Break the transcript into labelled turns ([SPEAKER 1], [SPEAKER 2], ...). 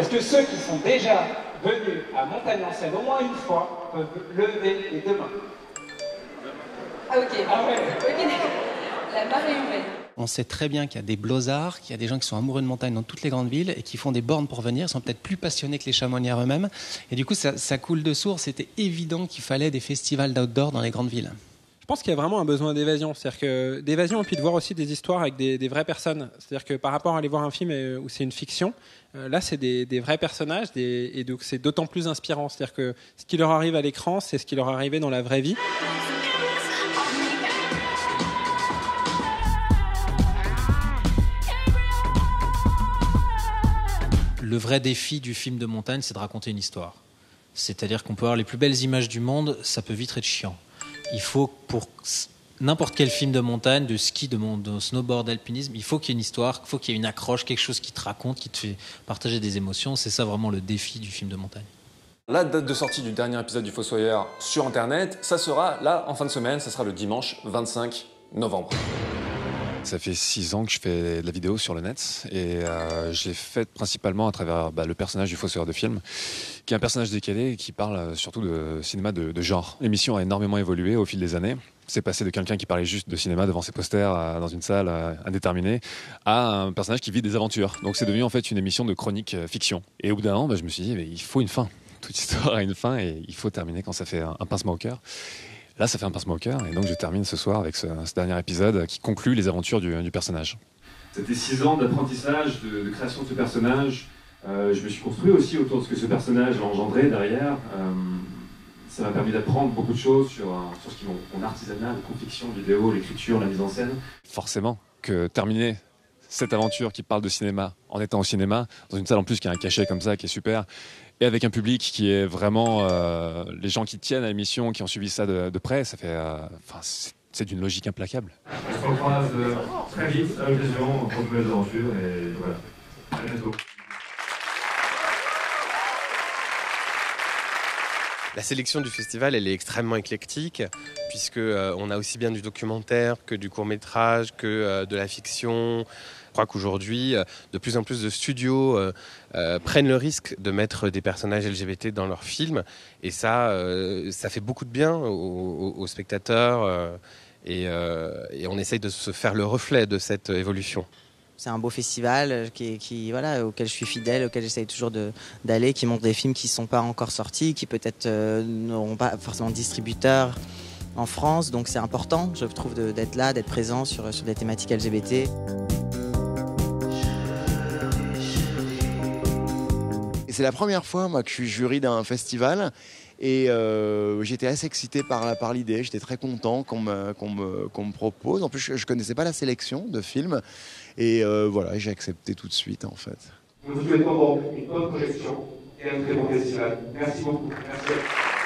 [SPEAKER 1] Est-ce que ceux qui sont déjà venus à Montagne-en-Seine au moins une fois peuvent lever les deux mains?
[SPEAKER 2] Ah ok.
[SPEAKER 1] Ah ouais.
[SPEAKER 2] Ok, la marée humaine.
[SPEAKER 3] On sait très bien qu'il y a des blozards, qu'il y a des gens qui sont amoureux de montagne dans toutes les grandes villes et qui font des bornes pour venir, sont peut-être plus passionnés que les chamonières eux-mêmes. Et du coup, ça coule de source. C'était évident qu'il fallait des festivals d'outdoor dans les grandes villes.
[SPEAKER 4] Je pense qu'il y a vraiment un besoin d'évasion. C'est-à-dire que d'évasion et puis de voir aussi des histoires avec des vraies personnes. C'est-à-dire que par rapport à aller voir un film où c'est une fiction, là, c'est des vrais personnages et donc c'est d'autant plus inspirant. C'est-à-dire que ce qui leur arrive à l'écran, c'est ce qui leur est arrivé dans la vraie vie.
[SPEAKER 5] Le vrai défi du film de montagne, c'est de raconter une histoire. C'est-à-dire qu'on peut avoir les plus belles images du monde, ça peut vite être chiant. Il faut, pour n'importe quel film de montagne, de ski, de snowboard, d'alpinisme, il faut qu'il y ait une histoire, il faut qu'il y ait une accroche, quelque chose qui te raconte, qui te fait partager des émotions. C'est ça vraiment le défi du film de montagne.
[SPEAKER 6] La date de sortie du dernier épisode du Fossoyeur sur Internet, ça sera là en fin de semaine, ça sera le dimanche 25 novembre.
[SPEAKER 7] Ça fait 6 ans que je fais de la vidéo sur le net et je l'ai faite principalement à travers le personnage du fossoyeur de film, qui est un personnage décalé et qui parle surtout de cinéma de genre. L'émission a énormément évolué au fil des années. C'est passé de quelqu'un qui parlait juste de cinéma devant ses posters dans une salle indéterminée à un personnage qui vit des aventures. Donc c'est devenu en fait une émission de chronique fiction. Et au bout d'un an, je me suis dit, mais il faut une fin. Toute histoire a une fin et il faut terminer quand ça fait un pincement au cœur. Là, ça fait un pincement au cœur et donc je termine ce soir avec ce dernier épisode qui conclut les aventures du personnage.
[SPEAKER 8] C'était 6 ans d'apprentissage, de création de ce personnage. Je me suis construit aussi autour de ce que ce personnage a engendré derrière. Ça m'a permis d'apprendre beaucoup de choses sur ce qui est mon artisanat, la confection, vidéo, l'écriture, la mise en scène.
[SPEAKER 7] Forcément que terminer cette aventure qui parle de cinéma en étant au cinéma, dans une salle en plus qui a un cachet comme ça, qui est super, et avec un public qui est vraiment les gens qui tiennent à l'émission, qui ont suivi ça de près, ça fait, c'est d'une logique implacable.
[SPEAKER 8] On se recroise très vite à l'occasion pour de nouvelles aventures et voilà, à bientôt.
[SPEAKER 9] La sélection du festival, elle est extrêmement éclectique, puisqu'on a aussi bien du documentaire que du court-métrage, que de la fiction. Je crois qu'aujourd'hui, de plus en plus de studios prennent le risque de mettre des personnages LGBT dans leurs films. Et ça fait beaucoup de bien aux spectateurs. Et on essaye de se faire le reflet de cette évolution.
[SPEAKER 10] C'est un beau festival auquel je suis fidèle, auquel j'essaye toujours d'aller, qui montre des films qui ne sont pas encore sortis, qui peut-être n'auront pas forcément de distributeurs en France. Donc c'est important, je trouve, d'être là, d'être présent sur des thématiques LGBT.
[SPEAKER 11] C'est la première fois moi, que je suis jury d'un festival et j'étais assez excité par l'idée, j'étais très content qu'on me propose. En plus, je ne connaissais pas la sélection de films et voilà, j'ai accepté tout de suite en fait.
[SPEAKER 8] Nous vous souhaitons donc une bonne projection et un très bon festival. Merci beaucoup. Merci.